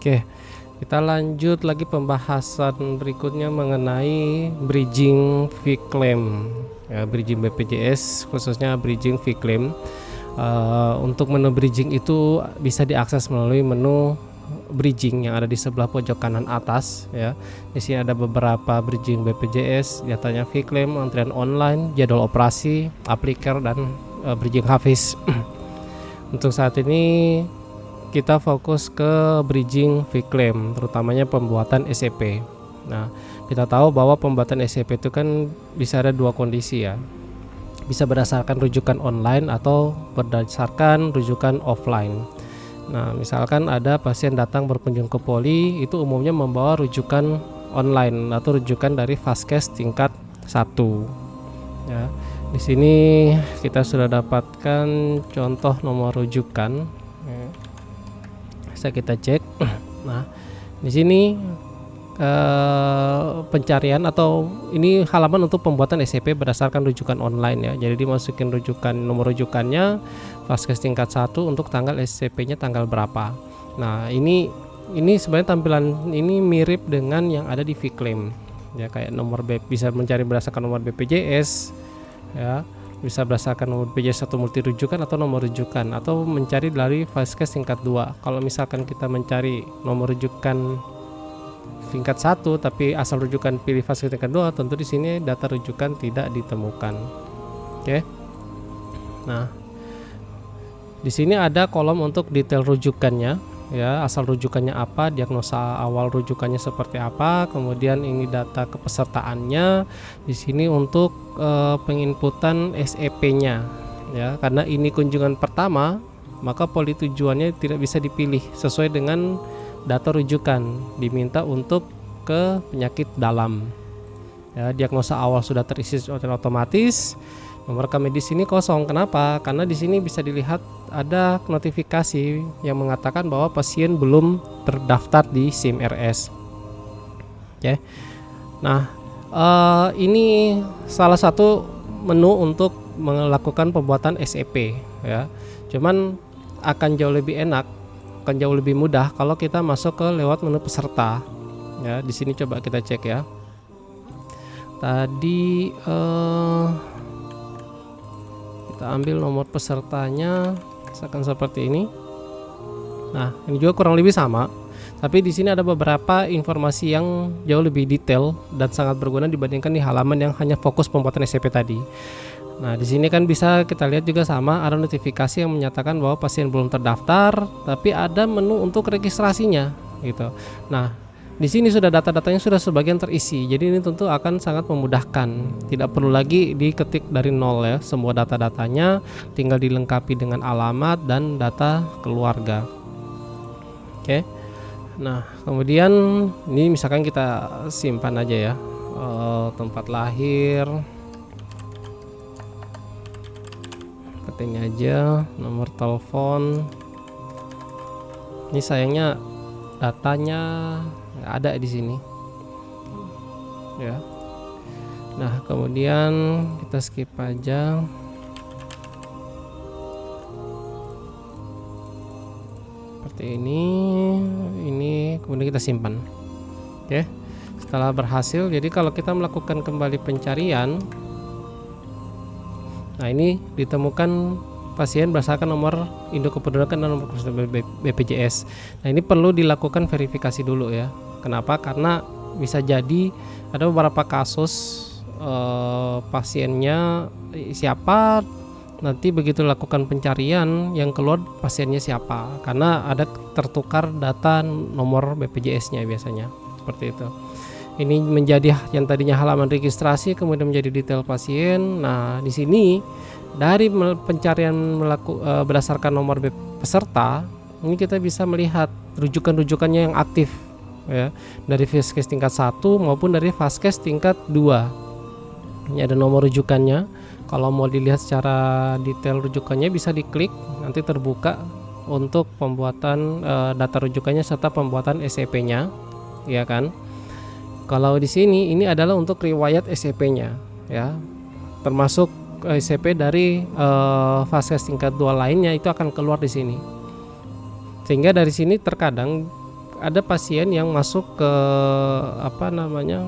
Oke, kita lanjut lagi pembahasan berikutnya mengenai bridging vClaim ya, bridging BPJS khususnya bridging vClaim. Untuk menu bridging itu bisa diakses melalui menu bridging yang ada di sebelah pojok kanan atas ya. Di sini ada beberapa bridging BPJS, datanya vClaim, antrian online, jadwal operasi, apliker, dan bridging Hafiz. Untuk saat ini kita fokus ke bridging vClaim, terutamanya pembuatan SEP. Nah, kita tahu bahwa pembuatan SEP itu kan bisa ada dua kondisi ya. Bisa berdasarkan rujukan online atau berdasarkan rujukan offline. Nah, misalkan ada pasien datang berkunjung ke poli, itu umumnya membawa rujukan online atau rujukan dari Vaskes tingkat 1. Ya, di sini kita sudah dapatkan contoh nomor rujukan. Bisa kita cek. Nah, di sini pencarian atau ini halaman untuk pembuatan SCP berdasarkan rujukan online ya. Jadi dimasukin rujukan, nomor rujukannya Vaskes tingkat 1 untuk tanggal SCP-nya tanggal berapa. Nah, ini sebenarnya tampilan ini mirip dengan yang ada di vClaim. Ya, kayak nomor bisa mencari berdasarkan nomor BPJS ya. Bisa berdasarkan nomor BPJS atau multi rujukan atau nomor rujukan, atau mencari dari Vaskes tingkat 2. Kalau misalkan kita mencari nomor rujukan tingkat 1 tapi asal rujukan pilih Vaskes tingkat 2, tentu di sini data rujukan tidak ditemukan. Oke. Nah, di sini ada kolom untuk detail rujukannya ya, asal rujukannya apa, diagnosa awal rujukannya seperti apa, kemudian ini data kepesertaannya. Di sini untuk penginputan SEP-nya ya, karena ini kunjungan pertama, maka poli tujuannya tidak bisa dipilih sesuai dengan data rujukan, diminta untuk ke penyakit dalam ya. Diagnosa awal sudah terisi otomatis. Nomor rekam medis ini kosong. Kenapa? Karena di sini bisa dilihat ada notifikasi yang mengatakan bahwa pasien belum terdaftar di SIM-RS. Oke. Nah, ini salah satu menu untuk melakukan pembuatan SEP ya. Cuman akan jauh lebih enak, akan jauh lebih mudah kalau kita masuk ke lewat menu peserta ya. Di sini coba kita cek ya. Tadi kita ambil nomor pesertanya, misalkan seperti ini. Nah, ini juga kurang lebih sama, tapi di sini ada beberapa informasi yang jauh lebih detail dan sangat berguna dibandingkan di halaman yang hanya fokus pembuatan SCP tadi. Nah, di sini kan bisa kita lihat juga sama, ada notifikasi yang menyatakan bahwa pasien belum terdaftar, tapi ada menu untuk registrasinya gitu. Nah, di sini sudah data-datanya sudah sebagian terisi. Jadi ini tentu akan sangat memudahkan. Tidak perlu lagi diketik dari nol ya. Semua data-datanya tinggal dilengkapi dengan alamat dan data keluarga. Oke. Nah, kemudian ini misalkan kita simpan aja ya. Tempat lahir. Ketik aja nomor telepon. Ini sayangnya datanya nggak ada di sini ya. Nah, kemudian kita skip aja. Seperti ini kemudian kita simpan. Oke. Setelah berhasil, jadi kalau kita melakukan kembali pencarian, nah ini ditemukan pasien berdasarkan nomor induk kependudukan dan nomor BPJS. Nah, ini perlu dilakukan verifikasi dulu ya. Kenapa? Karena bisa jadi ada beberapa kasus pasiennya siapa, nanti begitu lakukan pencarian yang keluar pasiennya siapa, karena ada tertukar data nomor BPJS-nya biasanya seperti itu. Ini menjadi yang tadinya halaman registrasi kemudian menjadi detail pasien. Nah, di sini dari pencarian berdasarkan nomor peserta, ini kita bisa melihat rujukan-rujukannya yang aktif ya, dari Vaskes tingkat 1 maupun dari Vaskes tingkat 2. Ini ada nomor rujukannya. Kalau mau dilihat secara detail rujukannya bisa diklik, nanti terbuka untuk pembuatan data rujukannya serta pembuatan SCP-nya, ya kan? Kalau di sini ini adalah untuk riwayat SCP-nya ya, termasuk SCP dari Vaskes tingkat 2 lainnya itu akan keluar di sini. Sehingga dari sini terkadang ada pasien yang masuk ke apa namanya,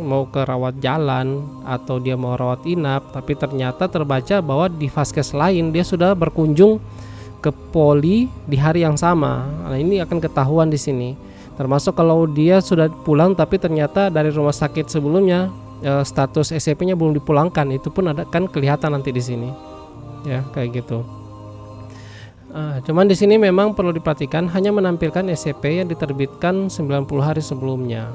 mau ke rawat jalan atau dia mau rawat inap, tapi ternyata terbaca bahwa di vaskes lain dia sudah berkunjung ke poli di hari yang sama. Nah, ini akan ketahuan di sini. Termasuk kalau dia sudah pulang tapi ternyata dari rumah sakit sebelumnya status SCP-nya belum dipulangkan, itu pun kan kelihatan nanti di sini. Ya, kayak gitu. Cuman di sini memang perlu diperhatikan hanya menampilkan SCP yang diterbitkan 90 hari sebelumnya.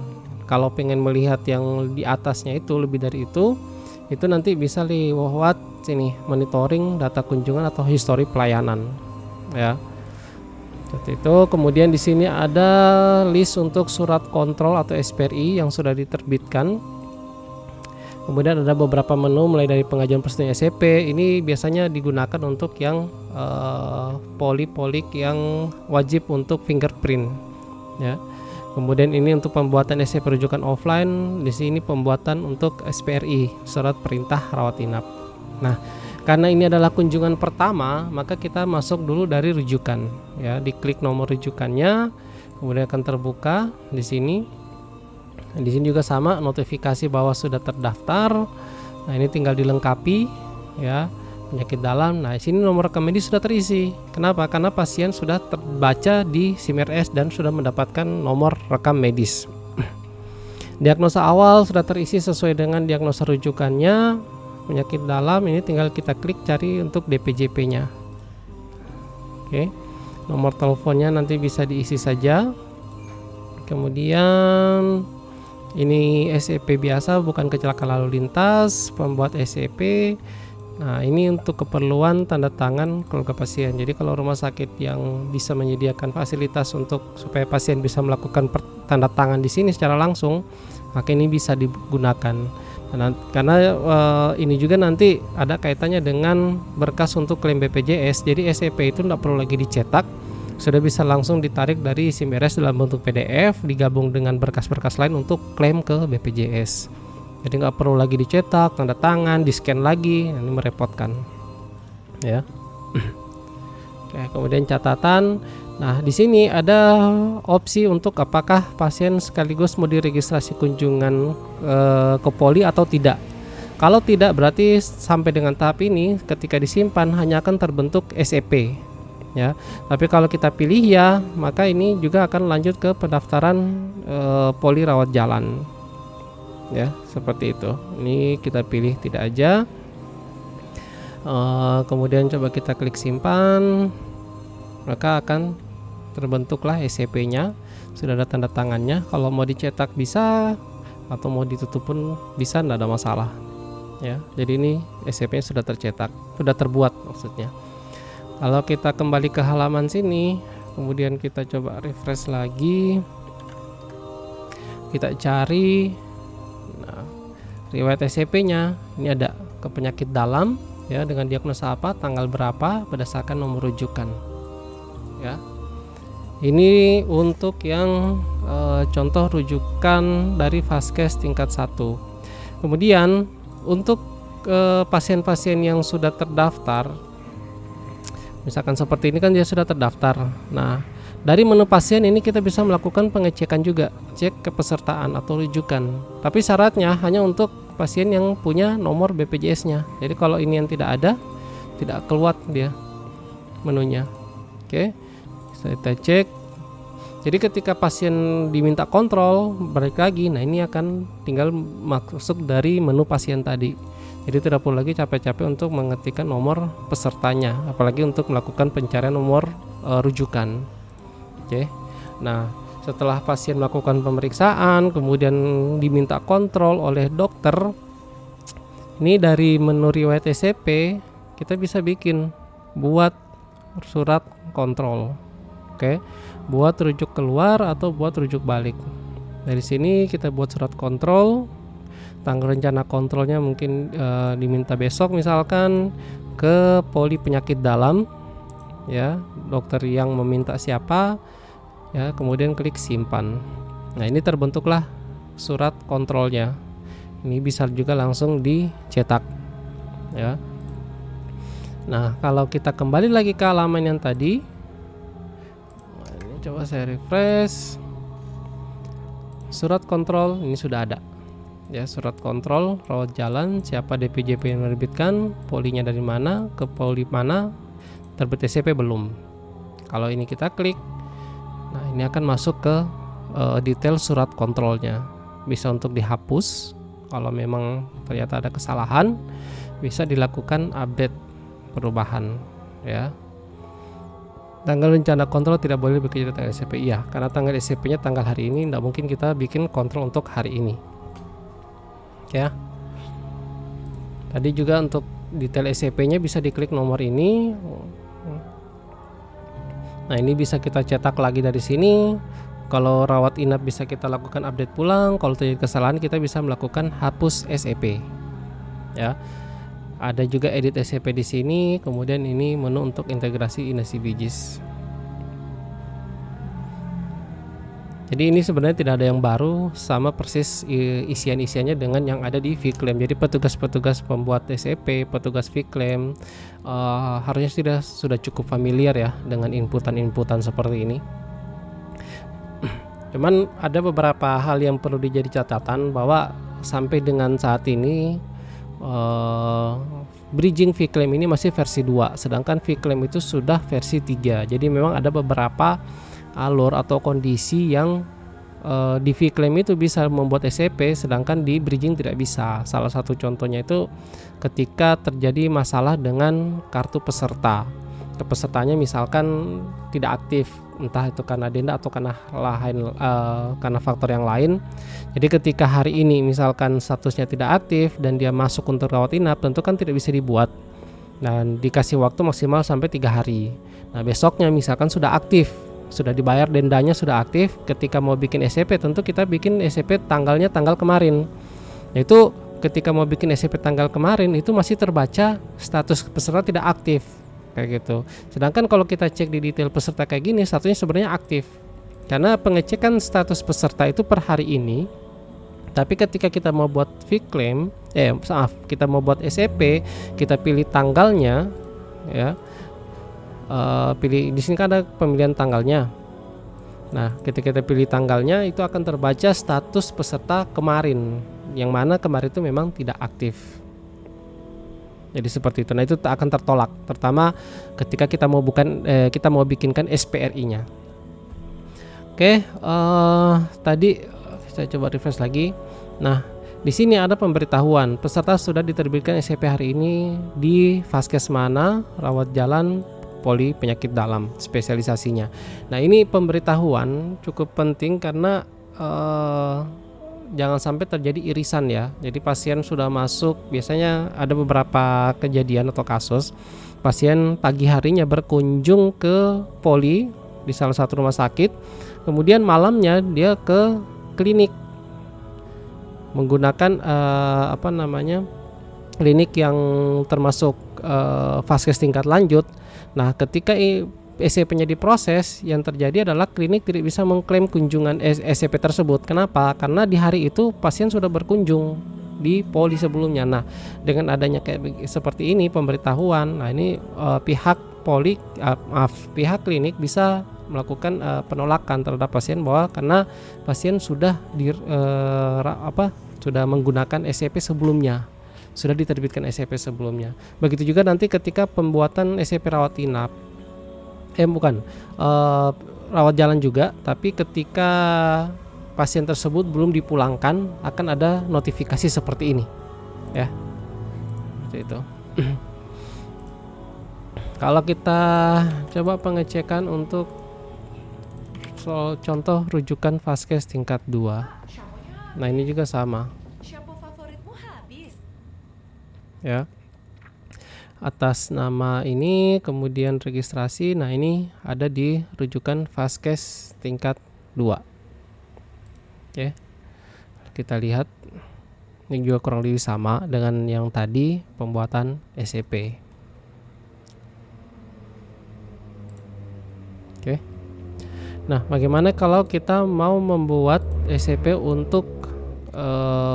Kalau pengen melihat yang di atasnya itu lebih dari itu nanti bisa lewat sini monitoring data kunjungan atau histori pelayanan, ya. Seperti itu. Kemudian di sini ada list untuk surat kontrol atau SPRI yang sudah diterbitkan. Kemudian ada beberapa menu mulai dari pengajuan persetujuan SCP. Ini biasanya digunakan untuk yang poli-polik yang wajib untuk fingerprint, ya. Kemudian ini untuk pembuatan SCP rujukan offline. Di sini pembuatan untuk SPRI, surat perintah rawat inap. Nah, karena ini adalah kunjungan pertama, maka kita masuk dulu dari rujukan, ya. Diklik nomor rujukannya, kemudian akan terbuka di sini. Di sini juga sama, notifikasi bahwa sudah terdaftar. Nah, ini tinggal dilengkapi, ya, penyakit dalam. Nah, di sini nomor rekam medis sudah terisi. Kenapa? Karena pasien sudah terbaca di SIM-RS dan sudah mendapatkan nomor rekam medis. Diagnosa awal sudah terisi sesuai dengan diagnosa rujukannya. Penyakit dalam ini tinggal kita klik cari untuk DPJP-nya. Oke. Nomor teleponnya nanti bisa diisi saja. Kemudian ini SCP biasa, bukan kecelakaan lalu lintas, pembuat SCP. Nah, ini untuk keperluan tanda tangan keluarga pasien. Jadi kalau rumah sakit yang bisa menyediakan fasilitas untuk supaya pasien bisa melakukan tanda tangan di sini secara langsung, maka ini bisa digunakan. Karena ini juga nanti ada kaitannya dengan berkas untuk klaim BPJS. Jadi SCP itu tidak perlu lagi dicetak, sudah bisa langsung ditarik dari SIM-RS dalam bentuk PDF, digabung dengan berkas-berkas lain untuk klaim ke BPJS. Jadi nggak perlu lagi dicetak, tanda tangan, di-scan lagi, ini merepotkan, ya. Oke, kemudian catatan. Nah, di sini ada opsi untuk apakah pasien sekaligus mau diregistrasi kunjungan ke poli atau tidak. Kalau tidak, berarti sampai dengan tahap ini ketika disimpan hanya akan terbentuk SCP, ya. Tapi kalau kita pilih ya, maka ini juga akan lanjut ke pendaftaran poli rawat jalan, ya, seperti itu. Ini kita pilih tidak aja. Kemudian coba kita klik simpan, maka akan terbentuklah SCP-nya. Sudah ada tanda tangannya. Kalau mau dicetak bisa, atau mau ditutup pun bisa, tidak ada masalah, ya. Jadi ini SCP-nya sudah tercetak, sudah terbuat maksudnya. Kalau kita kembali ke halaman sini, kemudian kita coba refresh lagi, kita cari. Nah, riwayat SCP-nya ini ada ke penyakit dalam, ya, dengan diagnosa apa, tanggal berapa, berdasarkan nomor rujukan, ya. Ini untuk yang contoh rujukan dari vaskes tingkat 1. Kemudian untuk pasien-pasien yang sudah terdaftar, misalkan seperti ini kan dia sudah terdaftar. Nah, dari menu pasien ini kita bisa melakukan pengecekan juga, cek kepesertaan atau rujukan. Tapi syaratnya hanya untuk pasien yang punya nomor BPJS-nya. Jadi kalau ini yang tidak ada, tidak keluar dia menunya. Oke, kita cek. Jadi ketika pasien diminta kontrol, balik lagi, nah ini akan tinggal masuk dari menu pasien tadi. Jadi tidak perlu lagi capek-capek untuk mengetikkan nomor pesertanya, apalagi untuk melakukan pencarian nomor rujukan. Oke. Nah, setelah pasien melakukan pemeriksaan, kemudian diminta kontrol oleh dokter, ini dari menu riwayat SCP kita bisa bikin buat surat kontrol. Oke, buat rujuk keluar atau buat rujuk balik. Dari sini kita buat surat kontrol. Tanggal rencana kontrolnya mungkin diminta besok misalkan, ke poli penyakit dalam, ya, dokter yang meminta siapa, ya, kemudian klik simpan. Nah, ini terbentuklah surat kontrolnya. Ini bisa juga langsung dicetak, ya. Nah, kalau kita kembali lagi ke halaman yang tadi, coba saya refresh. Surat kontrol ini sudah ada. Ya, surat kontrol rawat jalan, siapa DPJP yang menerbitkan, polinya dari mana, ke poli mana, terbit SCP belum. Kalau ini kita klik, nah ini akan masuk ke detail surat kontrolnya. Bisa untuk dihapus kalau memang ternyata ada kesalahan, bisa dilakukan update perubahan ya. Tanggal rencana kontrol tidak boleh bekerja tanggal SCP, iya, karena tanggal SCP nya tanggal hari ini, tidak mungkin kita bikin kontrol untuk hari ini ya. Tadi juga untuk detail SCP nya bisa diklik nomor ini. Nah ini bisa kita cetak lagi dari sini. Kalau rawat inap bisa kita lakukan update pulang. Kalau terjadi kesalahan kita bisa melakukan hapus SCP ya. Ada juga edit SCP di sini. Kemudian ini menu untuk integrasi InasiBGIS. Jadi ini sebenarnya tidak ada yang baru, sama persis isian-isiannya dengan yang ada di Vclaim. Jadi petugas-petugas pembuat SCP, petugas Vclaim harusnya sudah cukup familiar ya dengan inputan-inputan seperti ini. Cuman ada beberapa hal yang perlu dijadi catatan bahwa sampai dengan saat ini bridging Vclaim ini masih versi 2, sedangkan Vclaim itu sudah versi 3. Jadi memang ada beberapa alur atau kondisi yang di Vclaim itu bisa membuat SCP, sedangkan di bridging tidak bisa. Salah satu contohnya itu ketika terjadi masalah dengan kartu peserta. Pesertanya misalkan tidak aktif, entah itu karena denda atau karena karena faktor yang lain. Jadi ketika hari ini misalkan statusnya tidak aktif dan dia masuk untuk rawat inap, tentu kan tidak bisa dibuat dan dikasih waktu maksimal sampai 3 hari. Nah besoknya misalkan sudah aktif, sudah dibayar dendanya, sudah aktif, ketika mau bikin SCP tentu kita bikin SCP tanggalnya tanggal kemarin. Yaitu ketika mau bikin SCP tanggal kemarin itu masih terbaca status peserta tidak aktif kayak gitu. Sedangkan kalau kita cek di detail peserta kayak gini, statusnya sebenarnya aktif. Karena pengecekan status peserta itu per hari ini. Tapi ketika kita mau buat Vclaim, kita mau buat SCP, kita pilih tanggalnya ya. Pilih di sini kan ada pemilihan tanggalnya. Nah, ketika kita pilih tanggalnya itu akan terbaca status peserta kemarin, yang mana kemarin itu memang tidak aktif. Jadi seperti itu. Nah, itu akan tertolak. Pertama, ketika kita mau bikinkan SPRI-nya. Oke, tadi saya coba refresh lagi. Nah, di sini ada pemberitahuan peserta sudah diterbitkan SCP hari ini di Vaskes mana, rawat jalan, poli penyakit dalam spesialisasinya. Nah ini pemberitahuan cukup penting karena jangan sampai terjadi irisan ya. Jadi pasien sudah masuk, biasanya ada beberapa kejadian atau kasus pasien pagi harinya berkunjung ke poli di salah satu rumah sakit, kemudian malamnya dia ke klinik menggunakan klinik yang termasuk vaskes tingkat lanjut. Nah, ketika SCP-nya diproses, yang terjadi adalah klinik tidak bisa mengklaim kunjungan SCP tersebut. Kenapa? Karena di hari itu pasien sudah berkunjung di poli sebelumnya. Nah, dengan adanya seperti ini pemberitahuan, nah ini pihak klinik bisa melakukan penolakan terhadap pasien bahwa karena pasien sudah sudah menggunakan SCP sebelumnya, sudah diterbitkan SCP sebelumnya. Begitu juga nanti ketika pembuatan SCP rawat inap, rawat jalan juga, tapi ketika pasien tersebut belum dipulangkan akan ada notifikasi seperti ini, ya, seperti itu. Kalau kita coba pengecekan untuk soal contoh rujukan Vaskes tingkat 2, nah ini juga sama. Ya, atas nama ini kemudian registrasi. Nah ini ada di rujukan Vaskes tingkat 2. Oke, kita lihat ini juga kurang lebih sama dengan yang tadi pembuatan SCP. Oke, nah bagaimana kalau kita mau membuat SCP untuk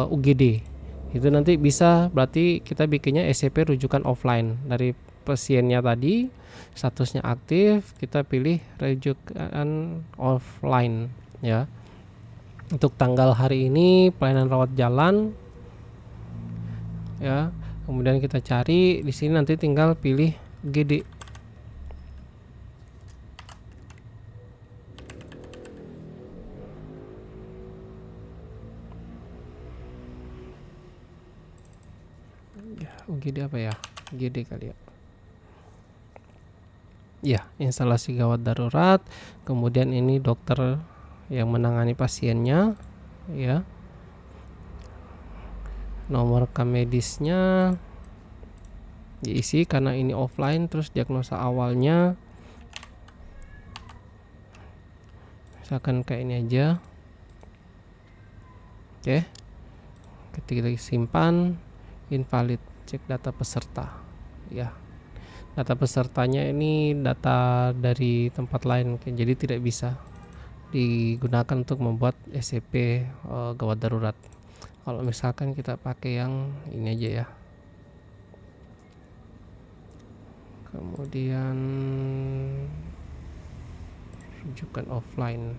UGD? Itu nanti bisa, berarti kita bikinnya SCP rujukan offline dari pasiennya tadi, statusnya aktif, kita pilih rujukan offline ya. Untuk tanggal hari ini pelayanan rawat jalan ya. Kemudian kita cari di sini, nanti tinggal pilih GD. UGD apa ya? GD kali ya. Ya, instalasi gawat darurat. Kemudian ini dokter yang menangani pasiennya ya. Nomor rekam medisnya diisi karena ini offline. Terus diagnosa awalnya misalkan kayak ini aja. Oke. Ketika simpan, invalid, cek data peserta ya. Data pesertanya ini data dari tempat lain, jadi tidak bisa digunakan untuk membuat SCP gawat darurat. Kalau misalkan kita pakai yang ini aja ya. Kemudian rujukan offline.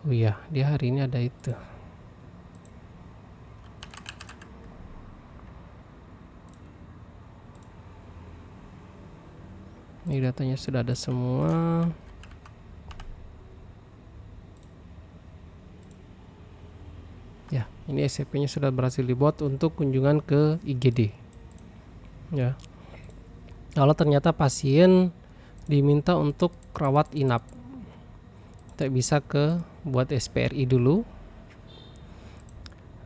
Oh iya, dia hari ini ada itu. Ini datanya sudah ada semua. Ya, ini SCP-nya sudah berhasil dibuat untuk kunjungan ke IGD. Ya. Kalau ternyata pasien diminta untuk rawat inap, kita bisa ke buat SPRI dulu.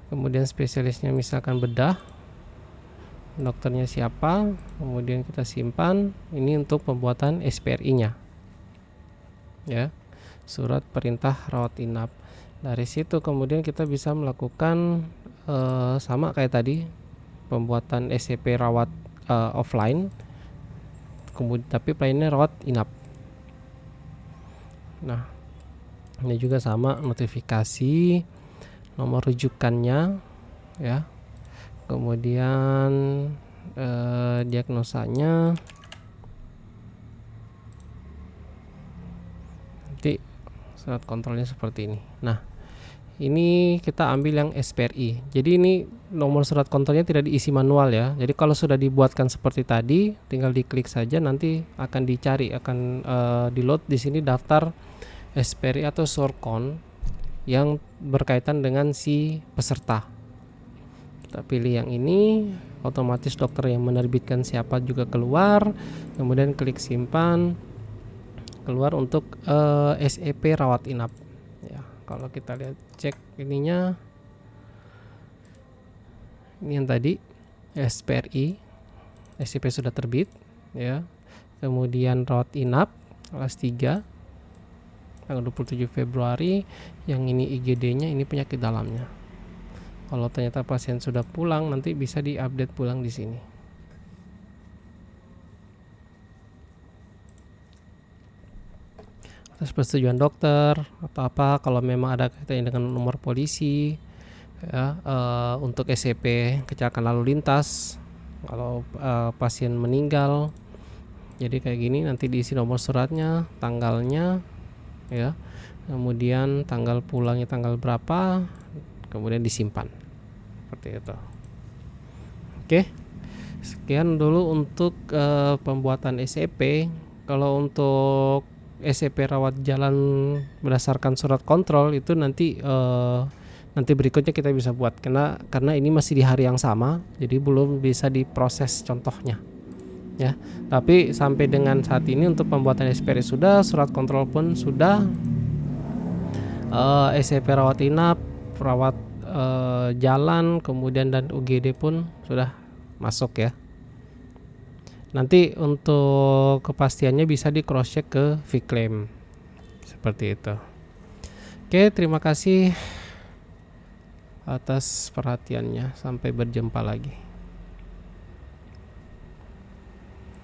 Kemudian spesialisnya misalkan bedah, dokternya siapa, kemudian kita simpan. Ini untuk pembuatan SPRI-nya ya, surat perintah rawat inap. Dari situ kemudian kita bisa melakukan sama kayak tadi, pembuatan SCP rawat offline, kemudian tapi pelayanannya rawat inap. Nah, ini juga sama, notifikasi, nomor rujukannya ya, kemudian diagnosanya, nanti surat kontrolnya seperti ini. Nah, ini kita ambil yang SPRI. Jadi ini nomor surat kontrolnya tidak diisi manual ya. Jadi kalau sudah dibuatkan seperti tadi, tinggal diklik saja, nanti akan dicari, akan di load di sini daftar SPRI atau surcon yang berkaitan dengan si peserta. Kita pilih yang ini, otomatis dokter yang menerbitkan siapa juga keluar. Kemudian klik simpan, keluar untuk SEP rawat inap ya. Kalau kita lihat cek ininya, ini yang tadi SPRI, SCP sudah terbit ya. Kemudian rawat inap kelas 3 tanggal 27 Februari. Yang ini IGD-nya, ini penyakit dalamnya. Kalau ternyata pasien sudah pulang, nanti bisa diupdate pulang di sini. Atas persetujuan dokter atau apa, kalau memang ada kaitannya dengan nomor polisi ya, untuk SCP kecelakaan lalu lintas, kalau pasien meninggal, jadi kayak gini, nanti diisi nomor suratnya, tanggalnya ya, kemudian tanggal pulangnya tanggal berapa, kemudian disimpan seperti itu. Oke, sekian dulu untuk pembuatan SCP. Kalau untuk SCP rawat jalan berdasarkan surat kontrol itu nanti berikutnya kita bisa buat, karena ini masih di hari yang sama, jadi belum bisa diproses contohnya ya. Tapi sampai dengan saat ini untuk pembuatan SPRI sudah, surat kontrol pun sudah, SCP rawat inap, rawat jalan, kemudian dan UGD pun sudah masuk ya. Nanti untuk kepastiannya bisa di cross check ke Vclaim seperti itu. Oke, terima kasih atas perhatiannya, sampai berjumpa lagi.